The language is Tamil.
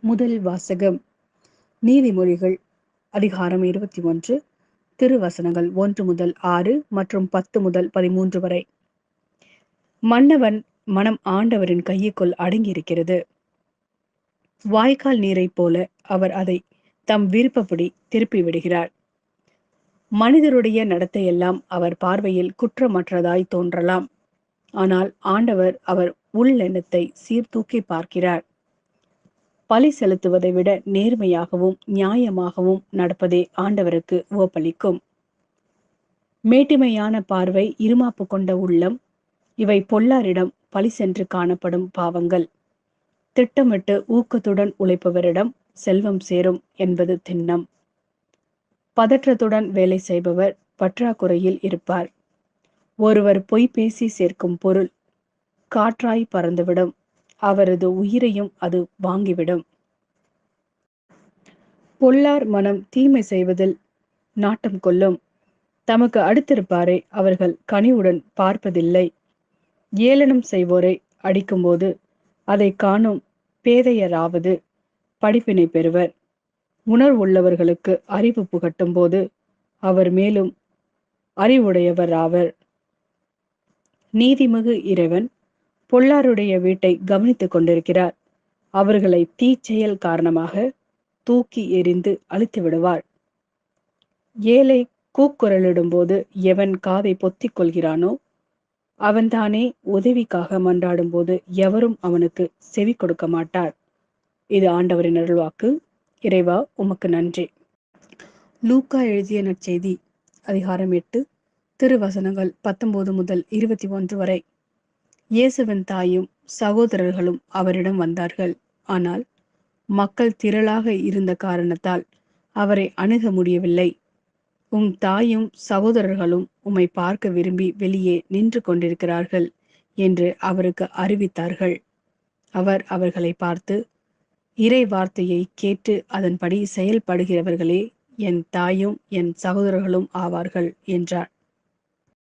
முதல் வாசகம். நீதிமொழிகள் அதிகாரம் 21, திருவசனங்கள் 1 முதல் 6 மற்றும் 10 முதல் 13 வரை. மன்னவன் மனம் ஆண்டவரின் கையுக்குள் அடங்கியிருக்கிறது. வாய்க்கால் நீரைப் போல அவர் அதை தம் விருப்பப்படி திருப்பி விடுகிறார். மனிதருடைய நடத்தையெல்லாம் அவர் பார்வையில் குற்றமற்றதாய் தோன்றலாம். ஆனால் ஆண்டவர் அவர் உள்ளெண்ணத்தை சீர்தூக்கி பார்க்கிறார். பழி செலுத்துவதை விட நேர்மையாகவும் நியாயமாகவும் நடப்பதே ஆண்டவருக்கு உவப்பளிக்கும். மேட்டிமையான பார்வை, இருமாப்பு கொண்ட உள்ளம், இவை பொல்லாரிடம் பழி சென்று காணப்படும் பாவங்கள். திட்டமிட்டு ஊக்கத்துடன் உழைப்பவரிடம் செல்வம் சேரும் என்பது திண்ணம். பதற்றத்துடன் வேலை செய்பவர் பற்றாக்குறையில் இருப்பார். ஒருவர் பொய் பேசி சேர்க்கும் பொருள் காற்றாய் பறந்துவிடும். அவரது உயிரையும் அது வாங்கிவிடும். பொல்லார் மனம் தீமை செய்வதில் நாட்டம் கொள்ளும். தமக்கு அடுத்திருப்பாரை அவர்கள் கனிவுடன் பார்ப்பதில்லை. ஏளனம் செய்வோரை அடிக்கும்போது அதை காணும் பேதையராவது படிப்பினை பெறுவர். உணர்வுள்ளவர்களுக்கு அறிவு புகட்டும் போது அவர் மேலும் அறிவுடையவராவர். நீதிமிகு இறைவன் பொல்லாருடைய வீட்டை கவனித்துக் கொண்டிருக்கிறார். அவர்களை தீச்செயல் காரணமாக தூக்கி எறிந்து அழித்து விடுவார். ஏழை கூக்குரலிடும் போது எவன் காதை பொத்திக் கொள்கிறானோ அவன்தானே உதவிக்காக மன்றாடும் போது எவரும் அவனுக்கு செவி கொடுக்க மாட்டார். இது ஆண்டவரின் அருள்வாக்கு. இறைவா, உமக்கு நன்றி. லூக்கா எழுதிய நற்செய்தி அதிகாரம் 8, திருவசனங்கள் 19 முதல் 21 வரை. இயேசுவின் தாயும் சகோதரர்களும் அவரிடம் வந்தார்கள். ஆனால் மக்கள் திரளாக இருந்த காரணத்தால் அவரை அணுக முடியவில்லை. உம் தாயும் சகோதரர்களும் உம்மை பார்க்க விரும்பி வெளியே நின்று கொண்டிருக்கிறார்கள் என்று அவருக்கு அறிவித்தார்கள். அவர் அவர்களை பார்த்து, இறை வார்த்தையை கேட்டு அதன்படி செயல்படுகிறவர்களே என் தாயும் என் சகோதரர்களும் ஆவார்கள் என்றார்.